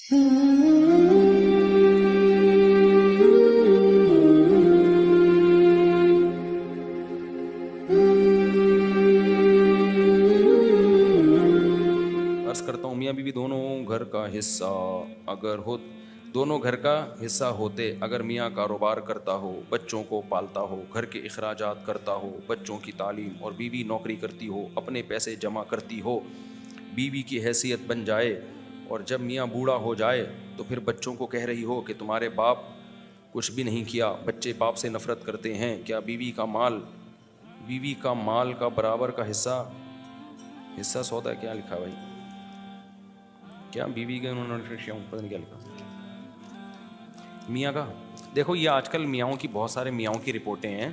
عرض کرتا ہوں میاں بیوی دونوں گھر کا حصہ اگر ہو دونوں گھر کا حصہ ہوتے، اگر میاں کاروبار کرتا ہو، بچوں کو پالتا ہو، گھر کے اخراجات کرتا ہو، بچوں کی تعلیم، اور بیوی نوکری کرتی ہو، اپنے پیسے جمع کرتی ہو، بیوی کی حیثیت بن جائے، اور جب میاں بوڑھا ہو جائے تو پھر بچوں کو کہہ رہی ہو کہ تمہارے باپ کچھ بھی نہیں کیا، بچے باپ سے نفرت کرتے ہیں، کیا بیوی کا مال کا برابر کا حصہ سودا؟ کیا لکھا بھائی؟ کیا بیوی کا انہوں نے پتہ نہیں کیا لکھا، میاں کا؟ دیکھو یہ آج کل میاؤں کی بہت سارے میاؤں کی رپورٹیں ہیں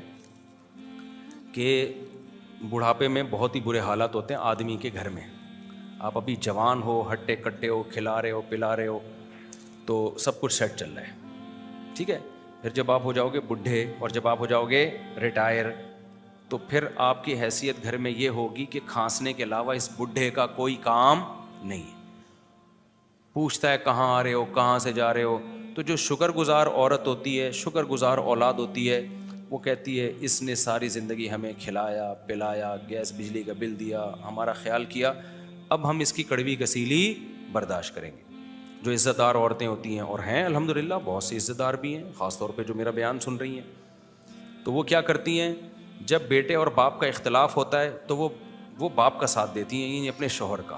کہ بڑھاپے میں بہت ہی برے حالات ہوتے ہیں آدمی کے گھر میں. آپ ابھی جوان ہو، ہٹے کٹے ہو، کھلا رہے ہو، پلا رہے ہو، تو سب کچھ سیٹ چل رہا ہے، ٹھیک ہے. پھر جب آپ ہو جاؤ گے بڈھے اور جب آپ ہو جاؤ گے ریٹائر، تو پھر آپ کی حیثیت گھر میں یہ ہوگی کہ کھانسنے کے علاوہ اس بڈھے کا کوئی کام نہیں ہے. پوچھتا ہے کہاں آ رہے ہو، کہاں سے جا رہے ہو. تو جو شکر گزار عورت ہوتی ہے، شکر گزار اولاد ہوتی ہے، وہ کہتی ہے اس نے ساری زندگی ہمیں کھلایا پلایا، گیس بجلی کا بل دیا، ہمارا خیال کیا، اب ہم اس کی کڑوی کسیلی برداشت کریں گے. جو عزت دار عورتیں ہوتی ہیں، اور ہیں الحمدللہ بہت سی عزت دار بھی ہیں، خاص طور پہ جو میرا بیان سن رہی ہیں، تو وہ کیا کرتی ہیں، جب بیٹے اور باپ کا اختلاف ہوتا ہے تو وہ باپ کا ساتھ دیتی ہیں، یعنی اپنے شوہر کا.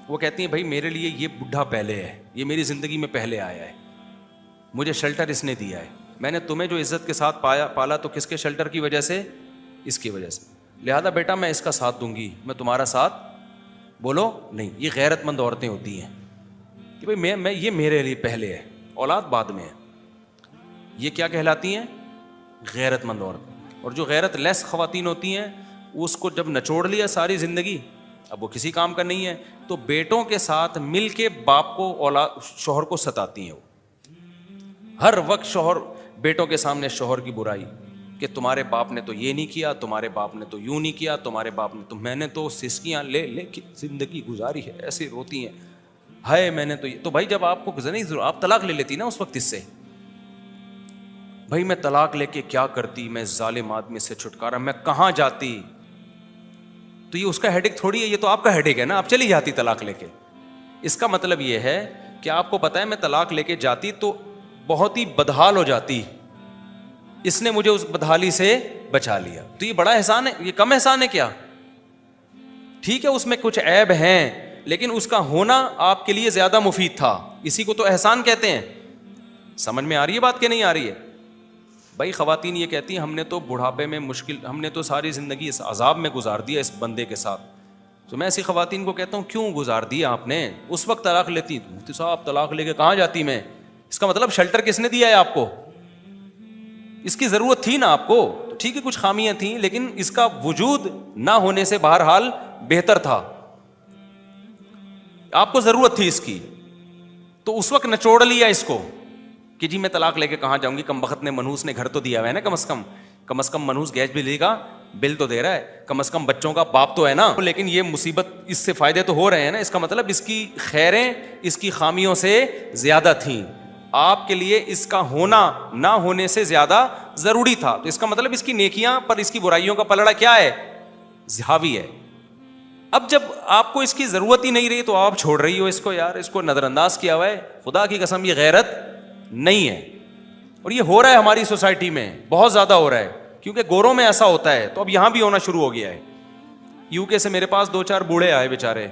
وہ کہتی ہیں بھائی میرے لیے یہ بڈھا پہلے ہے، یہ میری زندگی میں پہلے آیا ہے، مجھے شیلٹر اس نے دیا ہے، میں نے تمہیں جو عزت کے ساتھ پالا تو کس کے شیلٹر کی وجہ سے؟ اس کی وجہ سے. لہذا بیٹا میں اس کا ساتھ دوں گی، میں تمہارا ساتھ بولو نہیں. یہ غیرت مند عورتیں ہوتی ہیں کہ بھائی میں یہ میرے لیے پہلے ہے، اولاد بعد میں ہے. یہ کیا کہلاتی ہیں؟ غیرت مند عورت. اور جو غیرت لیس خواتین ہوتی ہیں، اس کو جب نچوڑ لیا ساری زندگی، اب وہ کسی کام کا نہیں ہے، تو بیٹوں کے ساتھ مل کے باپ کو شوہر کو ستاتی ہیں. وہ ہر وقت شوہر بیٹوں کے سامنے شوہر کی برائی کہ تمہارے باپ نے تو یہ نہیں کیا، تمہارے باپ نے تو یوں نہیں کیا، تمہارے باپ نے تو، میں نے تو سسکیاں لے لے کے زندگی گزاری ہے. ایسے روتی ہیں ہائے میں نے تو یہ. تو بھائی جب آپ کو نہیں ضرور، آپ طلاق لے لیتی نا اس وقت. اس سے بھائی میں طلاق لے کے کیا کرتی، میں ظالم آدمی سے چھٹکارا، میں کہاں جاتی. تو یہ اس کا ہیڈیک تھوڑی ہے، یہ تو آپ کا ہیڈیک ہے نا. آپ چلی جاتی طلاق لے کے. اس کا مطلب یہ ہے کہ آپ کو پتا ہے میں طلاق لے کے جاتی تو بہت ہی بدحال ہو جاتی، اس نے مجھے اس بدحالی سے بچا لیا. تو یہ بڑا احسان ہے، یہ کم احسان ہے کیا؟ ٹھیک ہے اس میں کچھ عیب ہیں، لیکن اس کا ہونا آپ کے لیے زیادہ مفید تھا. اسی کو تو احسان کہتے ہیں. سمجھ میں آ رہی ہے بات کہ نہیں آ رہی ہے؟ بھائی خواتین یہ کہتی ہیں ہم نے تو بڑھاپے میں ہم نے تو ساری زندگی اس عذاب میں گزار دیا اس بندے کے ساتھ. تو میں ایسی خواتین کو کہتا ہوں کیوں گزار دیا آپ نے؟ اس وقت طلاق لیتی. مفتی صاحب طلاق لے کے کہاں جاتی میں. اس کا مطلب شیلٹر کس نے دیا ہے آپ کو؟ اس کی ضرورت تھی نا آپ کو. ٹھیک ہے کچھ خامیاں تھیں، لیکن اس کا وجود نہ ہونے سے بہرحال بہتر تھا. آپ کو ضرورت تھی اس کی، تو اس وقت نچوڑ لیا اس کو کہ جی میں طلاق لے کے کہاں جاؤں گی. کم بخت نے منحوس نے گھر تو دیا ہوا ہے نا، کم از کم منحوس گیس بجلی کا بل تو دے رہا ہے، کم از کم بچوں کا باپ تو ہے نا. لیکن یہ مصیبت، اس سے فائدے تو ہو رہے ہیں نا. اس کا مطلب اس کی خیریں اس کی خامیوں سے زیادہ تھیں. آپ کے لیے اس کا ہونا نہ ہونے سے زیادہ ضروری تھا. تو اس کا مطلب اس کی نیکیاں پر اس کی برائیوں کا پلڑا کیا ہے؟ حاوی ہے. اب جب آپ کو اس کی ضرورت ہی نہیں رہی تو آپ چھوڑ رہی ہو اس کو. یار اس کو نظر انداز کیا ہوا ہے. خدا کی قسم یہ غیرت نہیں ہے. اور یہ ہو رہا ہے ہماری سوسائٹی میں بہت زیادہ ہو رہا ہے، کیونکہ گوروں میں ایسا ہوتا ہے تو اب یہاں بھی ہونا شروع ہو گیا ہے. یو کے سے میرے پاس 2-4 بوڑھے آئے بیچارے،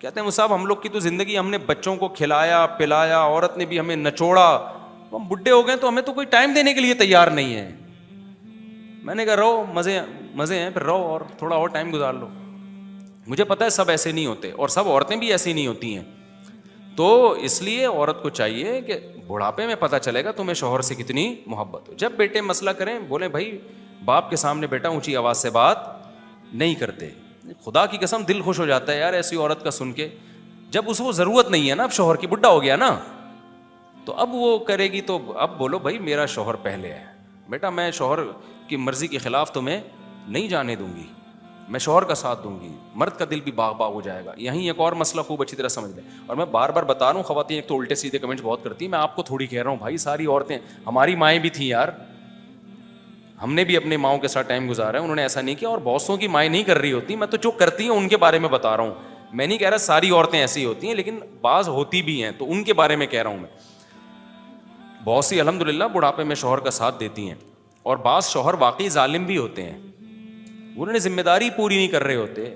کہتے ہیں صاحب ہم لوگ کی تو زندگی، ہم نے بچوں کو کھلایا پلایا، عورت نے بھی ہمیں نچوڑا، ہم بڈھے ہو گئے تو ہمیں تو کوئی ٹائم دینے کے لیے تیار نہیں ہے. میں نے کہا رہو، مزے ہیں، پھر رہو اور تھوڑا اور ٹائم گزار لو. مجھے پتا ہے سب ایسے نہیں ہوتے، اور سب عورتیں بھی ایسی نہیں ہوتی ہیں. تو اس لیے عورت کو چاہیے کہ بڑھاپے میں پتہ چلے گا تمہیں شوہر سے کتنی محبت ہو. جب بیٹے مسئلہ کریں بولیں بھائی باپ کے سامنے بیٹا اونچی آواز سے بات نہیں کرتے. خدا کی قسم دل خوش ہو جاتا ہے یار ایسی عورت کا سن کے. جب اس کو ضرورت نہیں ہے نا، اب شوہر کی، بڈھا ہو گیا نا، تو اب وہ کرے گی. تو اب بولو بھائی میرا شوہر پہلے ہے بیٹا، میں شوہر کی مرضی کے خلاف تمہیں نہیں جانے دوں گی. میں شوہر کا ساتھ دوں گی, مرد کا دل بھی باغ باغ ہو جائے گا. یہیں ایک اور مسئلہ خوب اچھی طرح سمجھ لیں, اور میں بار بار بتا رہا ہوں, خواتین ایک تو الٹے سیدھے کمنٹس بہت کرتی ہیں, میں آپ کو تھوڑی کہہ رہا ہوں بھائی, ساری عورتیں, ہماری مائیں بھی تھیں یار, ہم نے بھی اپنے ماؤں کے ساتھ ٹائم گزارا ہے, انہوں نے ایسا نہیں کیا, اور بہتوں کی مائیں نہیں کر رہی ہوتی, میں تو جو کرتی ہیں ان کے بارے میں بتا رہا ہوں. میں نہیں کہہ رہا ساری عورتیں ایسی ہوتی ہیں, لیکن بعض ہوتی بھی ہیں, تو ان کے بارے میں کہہ رہا ہوں میں. بہت سی الحمد للہ بڑھاپے میں شوہر کا ساتھ دیتی ہیں, اور بعض شوہر واقعی ظالم بھی ہوتے ہیں, انہوں نے ذمہ داری پوری نہیں کر رہے ہوتے,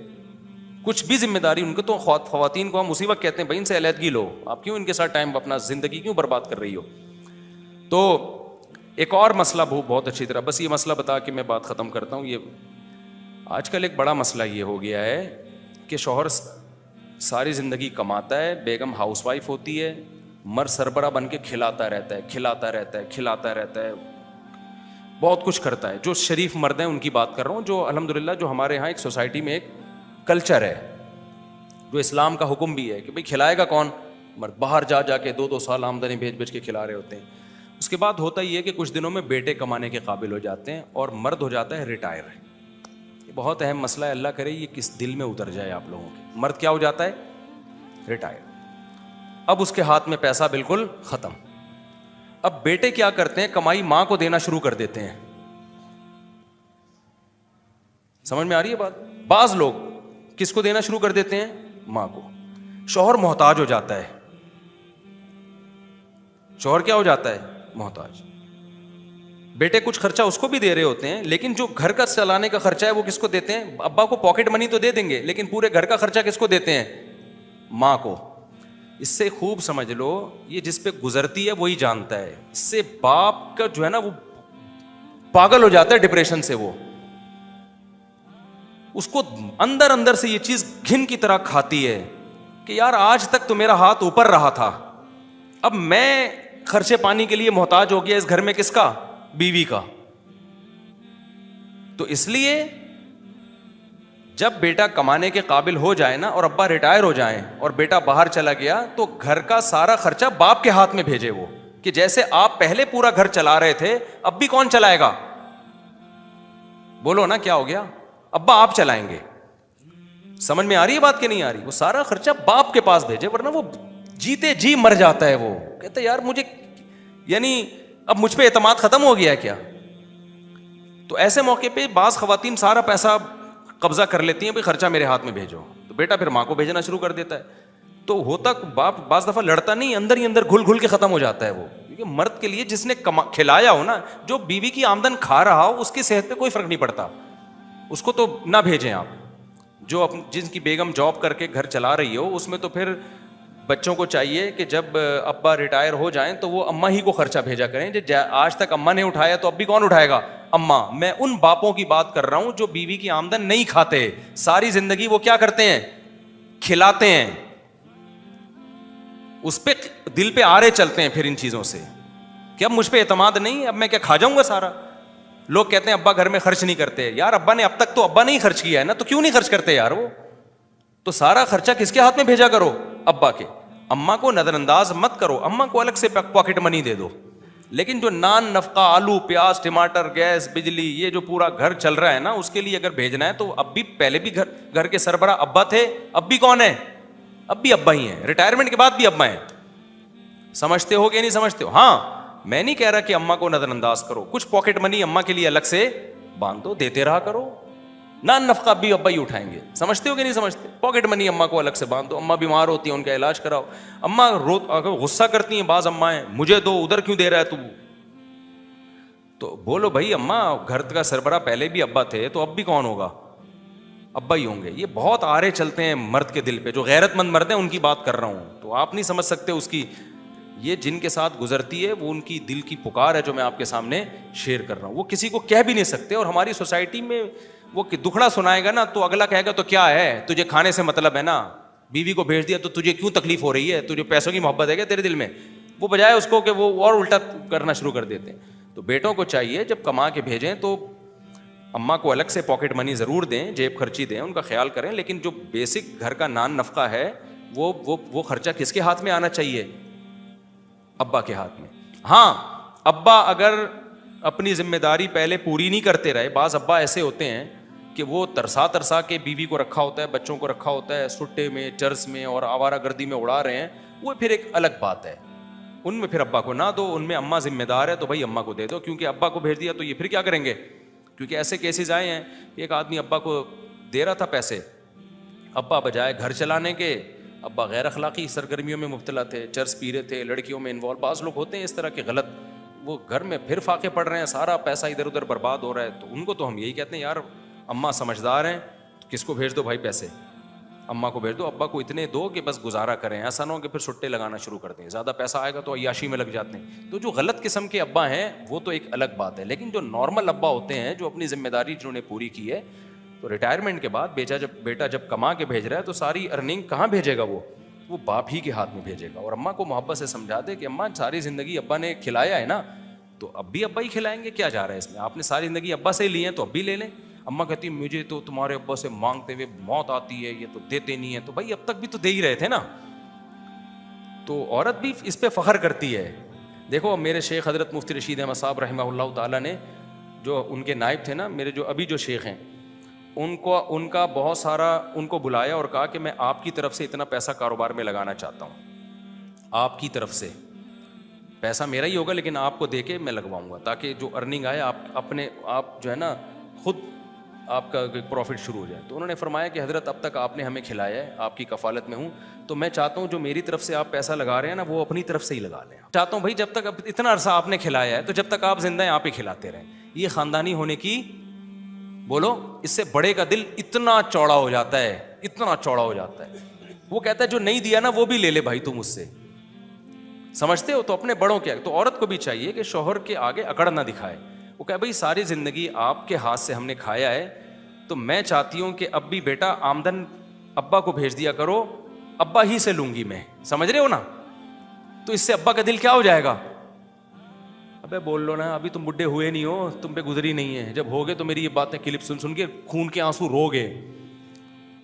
کچھ بھی ذمہ داری ان کو. تو خواتین کو ہم اسی وقت کہتے ہیں بھائی ان سے علیحدگی لو, آپ کیوں ان کے ساتھ ٹائم, اپنا زندگی کیوں برباد کر رہی ہو. تو ایک اور مسئلہ بہت اچھی طرح, بس یہ مسئلہ بتا کے میں بات ختم کرتا ہوں. یہ آج کل ایک بڑا مسئلہ یہ ہو گیا ہے کہ شوہر ساری زندگی کماتا ہے, بیگم ہاؤس وائف ہوتی ہے, مرد سربراہ بن کے کھلاتا رہتا ہے, بہت کچھ کرتا ہے. جو شریف مرد ہیں ان کی بات کر رہا ہوں, جو الحمدللہ جو ہمارے یہاں ایک سوسائٹی میں ایک کلچر ہے, جو اسلام کا حکم بھی ہے کہ بھئی کھلائے گا کون, مرد. باہر جا کے 2 سال آمدنی بھیج کے کھلا رہے ہوتے ہیں. اس کے بعد ہوتا یہ ہے کہ کچھ دنوں میں بیٹے کمانے کے قابل ہو جاتے ہیں, اور مرد ہو جاتا ہے ریٹائر. یہ بہت اہم مسئلہ ہے, اللہ کرے یہ کس دل میں اتر جائے آپ لوگوں کے. مرد کیا ہو جاتا ہے, ریٹائر. اب اس کے ہاتھ میں پیسہ بالکل ختم. اب بیٹے کیا کرتے ہیں, کمائی ماں کو دینا شروع کر دیتے ہیں. سمجھ میں آ رہی ہے بات؟ بعض لوگ کس کو دینا شروع کر دیتے ہیں, ماں کو. شوہر محتاج ہو جاتا ہے, شوہر کیا ہو جاتا ہے, محتاج. بیٹے کچھ خرچہ اس کو بھی دے رہے ہوتے ہیں, لیکن جو گھر کا چلانے کا خرچہ ہے وہ کس کو دیتے ہیں, ابا کو پاکٹ منی تو دے دیں گے, لیکن پورے گھر کا خرچہ کس کو دیتے ہیں, ماں کو. اس سے خوب سمجھ لو, یہ جس پہ گزرتی ہے وہی جانتا ہے. اس سے باپ کا جو ہے نا وہ پاگل ہو جاتا ہے ڈپریشن سے. وہ اس کو اندر اندر سے یہ چیز گھن کی طرح کھاتی ہے کہ یار آج تک تو میرا ہاتھ اوپر رہا تھا, اب میں خرچے پانی کے لیے محتاج ہو گیا اس گھر میں. کس کا, بیوی کا. تو اس لیے جب بیٹا کمانے کے قابل ہو جائے نا, اور ابا ریٹائر ہو جائیں, اور بیٹا باہر چلا گیا, تو گھر کا سارا خرچہ باپ کے ہاتھ میں بھیجے وہ, کہ جیسے آپ پہلے پورا گھر چلا رہے تھے, اب بھی کون چلائے گا, بولو نا کیا ہو گیا, ابا آپ چلائیں گے. سمجھ میں آ رہی ہے بات کہ نہیں آ رہی؟ وہ سارا خرچہ باپ کے پاس بھیجے, ورنہ وہ جیتے جی مر جاتا ہے. وہ کہتے یار مجھے, یعنی اب مجھ پہ اعتماد ختم ہو گیا ہے کیا. تو ایسے موقع پہ بعض خواتین سارا پیسہ قبضہ کر لیتی ہیں, بھائی خرچہ میرے ہاتھ میں بھیجو, تو بیٹا پھر ماں کو بھیجنا شروع کر دیتا ہے. تو ہوتا باپ بعض دفعہ لڑتا نہیں, اندر ہی اندر گھل گھل کے ختم ہو جاتا ہے وہ. کیونکہ مرد کے لیے جس نے کھلایا ہو نا, جو بیوی کی آمدن کھا رہا ہو, اس کی صحت پہ کوئی فرق نہیں پڑتا, اس کو تو نہ بھیجیں آپ. جو جن کی بیگم جاب کر کے گھر چلا رہی ہو, اس میں تو پھر بچوں کو چاہیے کہ جب ابا ریٹائر ہو جائیں تو وہ اماں ہی کو خرچہ بھیجا کریں. آج تک اماں نے اٹھایا تو اب بھی کون اٹھائے گا, اماں. میں ان باپوں کی بات کر رہا ہوں جو بیوی کی آمدن نہیں کھاتے, ساری زندگی وہ کیا کرتے ہیں, کھلاتے ہیں. اس پہ دل پہ آرے چلتے ہیں پھر ان چیزوں سے, کہ اب مجھ پہ اعتماد نہیں, اب میں کیا کھا جاؤں گا سارا. لوگ کہتے ہیں ابا گھر میں خرچ نہیں کرتے. یار ابا نے اب تک تو ابا نہیں خرچ کیا ہے نا, تو کیوں نہیں خرچ کرتے یار وہ. تو سارا خرچہ کس کے ہاتھ میں بھیجا کرو, ابا کے. اماں کو نظر انداز مت کرو, اماں کو الگ سے پاکٹ منی دے دو. لیکن جو نان نفقہ, آلو پیاز ٹماٹر گیس بجلی, یہ جو پورا گھر چل رہا ہے نا, اس کے لیے اگر بھیجنا ہے تو اب بھی, پہلے بھی گھر کے سربراہ ابا تھے, اب بھی کون ہے, اب بھی ابا ہی ہیں. ریٹائرمنٹ کے بعد بھی ابا ہیں. سمجھتے ہو کہ نہیں سمجھتے ہو؟ ہاں, میں نہیں کہہ رہا کہ اماں کو نظر انداز کرو, کچھ پاکٹ منی اماں کے لیے الگ سے باندھ دو, دیتے رہا کرو. نان نفقہ بھی ابا ہی اٹھائیں گے. سمجھتے ہو کہ نہیں سمجھتے؟ پاکٹ منی اماں کو الگ سے باندھ دو. اماں بیمار ہوتی ہیں, ان کا علاج کراؤ. اماں غصہ کرتی ہیں بعض امائیں, مجھے دو, ادھر کیوں دے رہا ہے تو. تو بولو بھائی اماں, گھر کا سربراہ پہلے بھی ابا تھے, تو اب بھی کون ہوگا, ابا ہی ہوں گے. یہ بہت آرے چلتے ہیں مرد کے دل پہ, جو غیرت مند مرد ہیں ان کی بات کر رہا ہوں. تو آپ نہیں سمجھ سکتے اس کی, یہ جن کے ساتھ گزرتی ہے وہ ان کی دل کی پکار ہے جو میں آپ کے سامنے شیئر کر رہا ہوں. وہ کسی کو کہہ بھی نہیں سکتے, اور ہماری سوسائٹی میں وہ دکھڑا سنائے گا نا تو اگلا کہے گا تو کیا ہے, تجھے کھانے سے مطلب ہے نا, بیوی کو بھیج دیا تو تجھے کیوں تکلیف ہو رہی ہے, تجھے پیسوں کی محبت ہے کیا تیرے دل میں. وہ بجائے اس کو کہ وہ اور الٹا کرنا شروع کر دیتے ہیں. تو بیٹوں کو چاہیے جب کما کے بھیجیں تو اماں کو الگ سے پاکٹ منی ضرور دیں, جیب خرچی دیں, ان کا خیال کریں. لیکن جو بیسک گھر کا نان نفقہ ہے وہ خرچہ کس کے ہاتھ میں آنا چاہیے, ابا کے ہاتھ میں. ہاں, ابا اگر اپنی ذمہ داری پہلے پوری نہیں کرتے رہے, بعض ابا ایسے ہوتے ہیں کہ وہ ترسا ترسا کے بیوی کو رکھا ہوتا ہے, بچوں کو رکھا ہوتا ہے, سٹے میں, چرس میں اور آوارہ گردی میں اڑا رہے ہیں, وہ پھر ایک الگ بات ہے. ان میں پھر ابا کو نہ دو, ان میں اماں ذمہ دار ہے تو بھائی اماں کو دے دو, کیونکہ ابا کو بھیج دیا تو یہ پھر کیا کریں گے. کیونکہ ایسے کیسز آئے ہیں, ایک آدمی ابا کو دے رہا تھا پیسے, ابا بجائے گھر چلانے کے, ابا غیر اخلاقی سرگرمیوں میں مبتلا تھے, چرس پی رہے تھے, لڑکیوں میں انوالو, بعض لوگ ہوتے ہیں اس طرح کے غلط, وہ گھر میں پھر فاقے پڑ رہے ہیں, سارا پیسہ ادھر ادھر برباد ہو رہا ہے. تو ان کو تو ہم یہی کہتے ہیں, یار اماں سمجھدار ہیں تو کس کو بھیج دو بھائی پیسے, اماں کو بھیج دو, ابا کو اتنے دو کہ بس گزارا کریں, ایسا نہ ہو کہ پھر سٹے لگانا شروع کر دیں, زیادہ پیسہ آئے گا تو عیاشی میں لگ جاتے ہیں. تو جو غلط قسم کے ابا ہیں وہ تو ایک الگ بات ہے, لیکن جو نارمل ابا ہوتے ہیں جو اپنی ذمہ داری جنہوں نے پوری کی ہے, تو ریٹائرمنٹ کے بعد بیٹا جب کما کے بھیج رہا ہے تو ساری ارننگ کہاں بھیجے گا, وہ باپ ہی کے ہاتھ میں بھیجے گا. اور اماں کو محبت سے سمجھا دے کہ اماں ساری زندگی ابا نے کھلایا ہے نا, تو اب بھی ابا ہی کھلائیں گے, کیا جا رہا ہے اس میں, آپ نے ساری زندگی ابا سے ہی لی ہیں تو اب بھی لے لیں. اماں کہتی ہے مجھے تو تمہارے ابا سے مانگتے ہوئے موت آتی ہے, یہ تو دیتے نہیں ہیں, تو بھائی اب تک بھی تو دے ہی رہے تھے نا. تو عورت بھی اس پہ فخر کرتی ہے. دیکھو میرے شیخ حضرت مفتی رشید احمد صاحب رحمہ اللہ تعالیٰ نے, جو ان کے نائب تھے نا, میرے جو ابھی جو شیخ ہیں, ان کا بہت سارا, ان کو بلایا اور کہا کہ میں آپ کی طرف سے اتنا پیسہ کاروبار میں لگانا چاہتا ہوں, آپ کی طرف سے پیسہ میرا ہی ہوگا لیکن آپ کو دے کے میں لگواؤں گا, تاکہ جو ارننگ آئے آپ جو ہے نا خود آپ کا پروفٹ شروع ہو جائے. تو انہوں نے فرمایا کہ حضرت اب تک آپ نے ہمیں کھلایا ہے, آپ کی کفالت میں ہوں, تو میں چاہتا ہوں جو میری طرف سے آپ پیسہ لگا رہے ہیں نا وہ اپنی طرف سے ہی لگا لیں. چاہتا ہوں بھائی جب تک اب اتنا عرصہ آپ نے کھلایا ہے تو جب تک آپ زندہ ہیں آپ ہی کھلاتے رہیں. یہ خاندانی ہونے کی, بولو اس سے بڑے کا دل اتنا چوڑا ہو جاتا ہے, اتنا چوڑا ہو جاتا ہے. وہ کہتا ہے جو نہیں دیا نا وہ بھی لے لے بھائی تم مجھ سے, سمجھتے ہو. تو اپنے بڑوں کے, تو عورت کو بھی چاہیے کہ شوہر کے آگے اکڑ نہ دکھائے. وہ کہے بھائی ساری زندگی آپ کے ہاتھ سے ہم نے کھایا ہے, تو میں چاہتی ہوں کہ اب بھی بیٹا آمدن ابا کو بھیج دیا کرو, ابا ہی سے لوں گی میں, سمجھ رہے ہو نا. تو اس سے ابا کا دل کیا ہو جائے گا, ابے بول لو نا, ابھی تم بڈھے ہوئے نہیں ہو, تم پہ گزری نہیں ہے, جب ہوگے تو میری یہ باتیں کلپ سن سن کے خون کے آنسو رو گے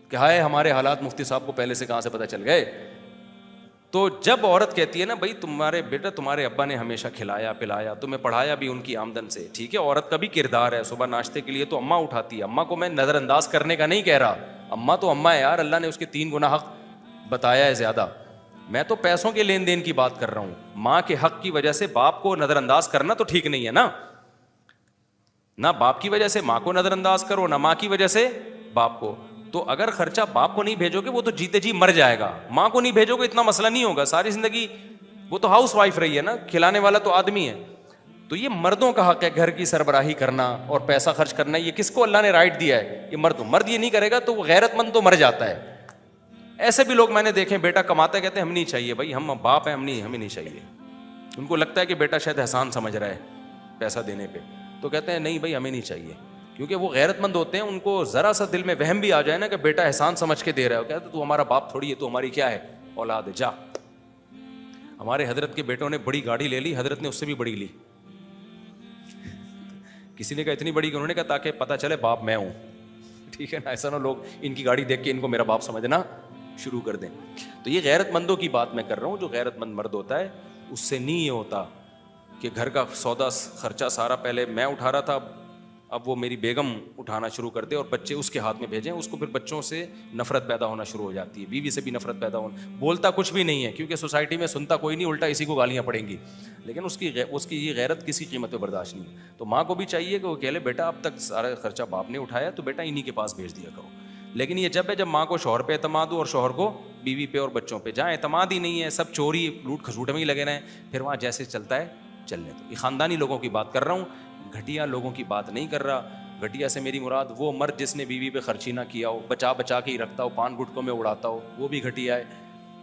کہ ہائے ہمارے حالات مفتی صاحب کو پہلے سے کہاں سے پتہ چل گئے. تو جب عورت کہتی ہے نا بھائی تمہارے بیٹا تمہارے ابا نے ہمیشہ کھلایا پلایا, تمہیں پڑھایا بھی ان کی آمدن سے, ٹھیک ہے عورت کا بھی کردار ہے, صبح ناشتے کے لیے تو اماں اٹھاتی ہے, اماں کو میں نظر انداز کرنے کا نہیں کہہ رہا, اماں تو اماں ہے یار, اللہ نے اس کے 3 گنا حق بتایا ہے زیادہ. میں تو پیسوں کے لین دین کی بات کر رہا ہوں. ماں کے حق کی وجہ سے باپ کو نظر انداز کرنا تو ٹھیک نہیں ہے نا, نہ باپ کی وجہ سے ماں کو نظر انداز کرو, نہ ماں کی وجہ سے باپ کو. تو اگر خرچہ باپ کو نہیں بھیجو گے وہ تو جیتے جی مر جائے گا, ماں کو نہیں بھیجو گے اتنا مسئلہ نہیں ہوگا, ساری زندگی وہ تو ہاؤس وائف رہی ہے نا, کھلانے والا تو آدمی ہے. تو یہ مردوں کا حق ہے گھر کی سربراہی کرنا اور پیسہ خرچ کرنا, یہ کس کو اللہ نے رائٹ دیا ہے, یہ مرد یہ نہیں کرے گا تو وہ غیرت مند تو مر جاتا ہے. ایسے بھی لوگ میں نے دیکھے, بیٹا کماتا ہے کہتے ہیں ہم نہیں چاہیے بھائی, ہم باپ ہیں, ہمیں نہیں چاہیے. ان کو لگتا ہے کہ بیٹا شاید احسان سمجھ رہا ہے پیسہ دینے پہ, تو کہتے ہیں نہیں بھائی ہمیں نہیں چاہیے, کیونکہ وہ غیرت مند ہوتے ہیں. ان کو ذرا سا دل میں وہم بھی آ جائے نا کہ بیٹا احسان سمجھ کے دے رہا ہے, کہتے تو ہمارا باپ تھوڑی ہے, تو ہماری کیا ہے اولاد ہے, جا. ہمارے حضرت کے بیٹوں نے بڑی گاڑی لے لی, حضرت نے اس سے بھی بڑی لی. کسی نے کہا اتنی بڑی, انہوں نے کہا تاکہ پتہ چلے باپ میں ہوں, ٹھیک ہے نا, ایسا نہ لوگ ان کی گاڑی دیکھ کے ان کو میرا باپ سمجھنا شروع کر دیں. تو یہ غیرت مندوں کی بات میں کر رہا ہوں. جو غیرت مند مرد ہوتا ہے اس سے نہیں یہ ہوتا کہ گھر کا سودا خرچہ سارا پہلے میں اٹھا رہا تھا, اب وہ میری بیگم اٹھانا شروع کر دے اور بچے اس کے ہاتھ میں بھیجیں. اس کو پھر بچوں سے نفرت پیدا ہونا شروع ہو جاتی ہے, بیوی سے بھی نفرت پیدا ہونا. بولتا کچھ بھی نہیں ہے کیونکہ سوسائٹی میں سنتا کوئی نہیں, الٹا اسی کو گالیاں پڑیں گی, لیکن اس کی یہ غیرت کسی قیمت پہ برداشت نہیں ہے. تو ماں کو بھی چاہیے کہ وہ کہہ لے بیٹا اب تک سارا خرچہ باپ نے اٹھایا تو بیٹا انہی کے پاس بھیج دیا کرو. لیکن یہ جب ہے جب ماں کو شوہر پہ اعتماد ہو اور شوہر کو بیوی پہ اور بچوں پہ, جہاں اعتماد ہی نہیں ہے, سب چوری لوٹ کھسوٹ میں ہی لگے رہے, پھر وہاں جیسے چلتا ہے چلنے دو. یہ خاندانی لوگوں کی بات کر رہا ہوں, گھٹیا لوگوں کی بات نہیں کر رہا. گھٹیا سے میری مراد وہ مرد جس نے بیوی پہ خرچی نہ کیا ہو, بچا بچا کے ہی رکھتا ہو, پان گٹکوں میں اڑاتا ہو, وہ بھی گھٹیا ہے.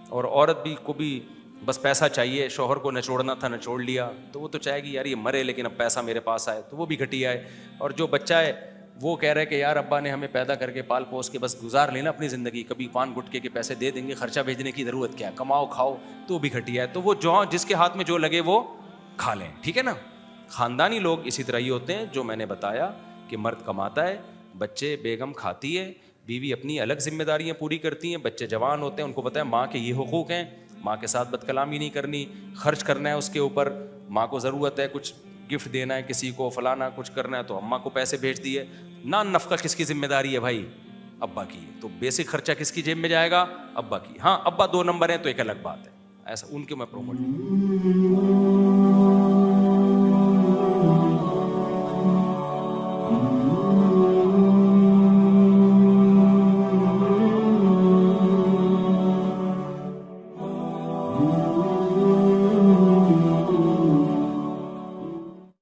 اور عورت بھی کو بھی بس پیسہ چاہیے, شوہر کو نچوڑنا تھا نچوڑ لیا, تو وہ تو چاہے گی یار یہ مرے لیکن اب پیسہ میرے پاس آئے, تو وہ بھی گھٹیا ہے. اور جو بچہ ہے وہ کہہ رہے کہ یار ابا نے ہمیں پیدا کر کے پال پوس کے بس گزار لینا اپنی زندگی, کبھی پان گٹکے کے پیسے دے دیں گے, خرچہ بھیجنے کی ضرورت کیا ہے, کماؤ کھاؤ, تو بھی گھٹیا ہے. تو وہ جو جس کے ہاتھ میں جو لگے وہ کھا لیں, ٹھیک ہے نا. خاندانی لوگ اسی طرح ہی ہوتے ہیں جو میں نے بتایا کہ مرد کماتا ہے, بچے بیگم کھاتی ہے, بیوی اپنی الگ ذمہ داریاں پوری کرتی ہیں, بچے جوان ہوتے ہیں, ان کو پتہ ہے ماں کے یہ حقوق ہیں, ماں کے ساتھ بد کلامی نہیں کرنی, خرچ کرنا ہے اس کے اوپر, ماں کو ضرورت ہے کچھ گفٹ دینا ہے کسی کو, فلانا کچھ کرنا ہے, تو اماں کو پیسے بھیج دیے. نان نفقہ کس کی ذمہ داری ہے بھائی؟ ابا کی. تو بیسک خرچہ کس کی جیب میں جائے گا؟ ابا کی. ہاں ابا 2 نمبر ہیں تو ایک الگ بات ہے, ایسا ان کے میں پروموٹ نہیں.